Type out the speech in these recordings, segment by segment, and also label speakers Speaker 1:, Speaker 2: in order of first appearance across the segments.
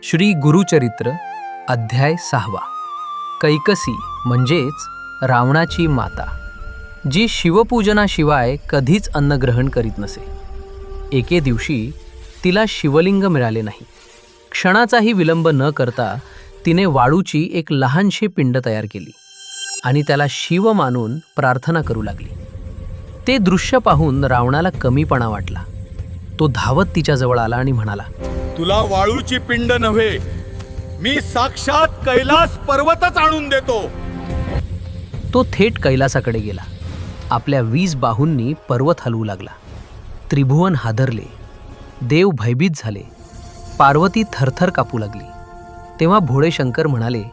Speaker 1: श्री गुरुचरित्र अध्याय 6. कैकसी म्हणजेच रावणाची माता, जी शिवपूजनाशिवाय कधीच अन्न ग्रहण करीत नसे. एके दिवशी तिला शिवलिंग मिळाले नाही. क्षणाचाही विलंब न करता तिने वाळूची एक लहानशी पिंड तयार केली आणि त्याला शिव मानून प्रार्थना करू लागली. ते दृश्य पाहून रावणाला कमीपणा वाटला. तो धावत तिच्याजवळ आला आणि म्हणाला,
Speaker 2: तुला वाळूची पिंड नव्हे, मी साक्षात कैलास पर्वतच आणून देतो.
Speaker 1: तो थेट कैलासाकडे गेला. आपल्या 20 बाहूंनी पर्वत हलवू लागला. त्रिभुवन हादरले, देव भयभीत झाले, पार्वती थरथर कापू लागली. तेव्हा भोळे शंकर म्हणाले,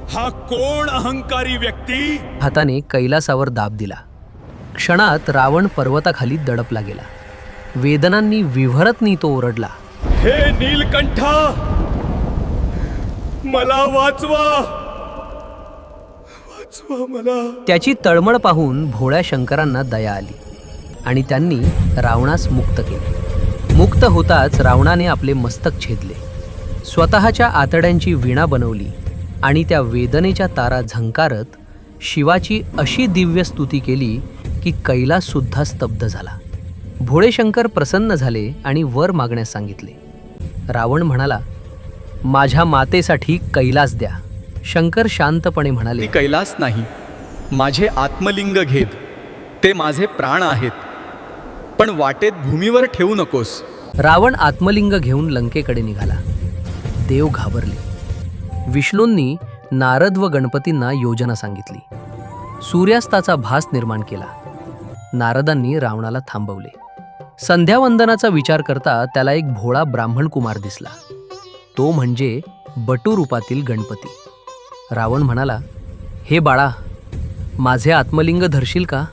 Speaker 2: हा कोण अहंकारी व्यक्ती?
Speaker 1: हाताने कैलासावर दाब दिला. क्षणात रावण पर्वताखाली दडपला गेला. वेदनांनी विव्हरतनी तो ओरडला,
Speaker 2: हे नीलकंठ, मला वाचवा, वाचवा मला.
Speaker 1: त्याची तळमळ पाहून भोळ्या शंकरांना दया आली आणि त्यांनी रावणास मुक्त केले. मुक्त होताच रावणाने आपले मस्तक छेदले, स्वतःच्या आतड्यांची वीणा बनवली आणि त्या वेदनेच्या तारा झंकारत शिवाची अशी दिव्य स्तुती केली की कैलाससुद्धा स्तब्ध झाला. भोळे शंकर प्रसन्न झाले आणि वर मागण्यास सांगितले. रावण म्हणाला, माझ्या मातेसाठी कैलास द्या. शंकर शांतपणे म्हणाले,
Speaker 3: ती कैलास नाही, माझे आत्मलिंग घेत, ते माझे प्राण आहेत, पण वाटेत भूमीवर ठेवू नकोस.
Speaker 1: रावण आत्मलिंग घेऊन लंकेकडे निघाला. देव घाबरले. विष्णूंनी नारद व गणपतींना योजना सांगितली. सूर्यास्ताचा भास निर्माण केला. नारदांनी रावणाला थांबवले. संध्यावंदनाचा विचार करता त्याला एक भोळा ब्राह्मण कुमार दिसला. तो म्हणजे बटू रूपातील गणपती. रावण म्हणाला, हे बाळा, माझे आत्मलिंग धरशील का?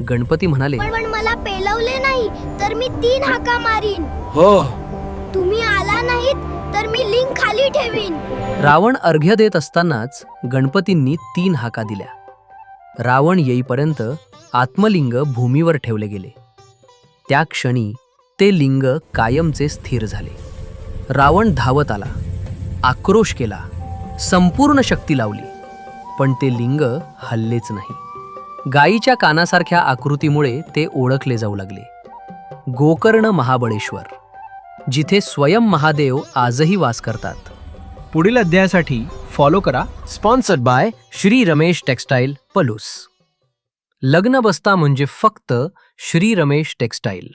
Speaker 1: गणपती म्हणाले,
Speaker 4: पण मला पेलवले नाही तर मी 3 हाका मारीन.
Speaker 3: हो.
Speaker 4: तुम्ही आला नाहीत तर मी लिंग खाली ठेवीन.
Speaker 1: रावण अर्घ्य देत असतानाच गणपतींनी 3 हाका दिल्या. रावण येईपर्यंत आत्मलिंग भूमीवर ठेवले गेले. त्या क्षणी ते लिंग कायमचे स्थिर झाले. रावण धावत आला, आक्रोश केला, संपूर्ण शक्ती लावली, पण ते लिंग हललेच नाही. गायीच्या कानासारख्या आकृतीमुळे ते ओळखले जाऊ लागले. गोकर्ण महाबळेश्वर, जिथे स्वयं महादेव आजही वास करतात. पुढील अध्यायासाठी फॉलो करा. Sponsored by Shri Ramesh textile, Palus. लग्न बस्ता म्हणजे फक्त श्री रमेश टेक्स्टाईल.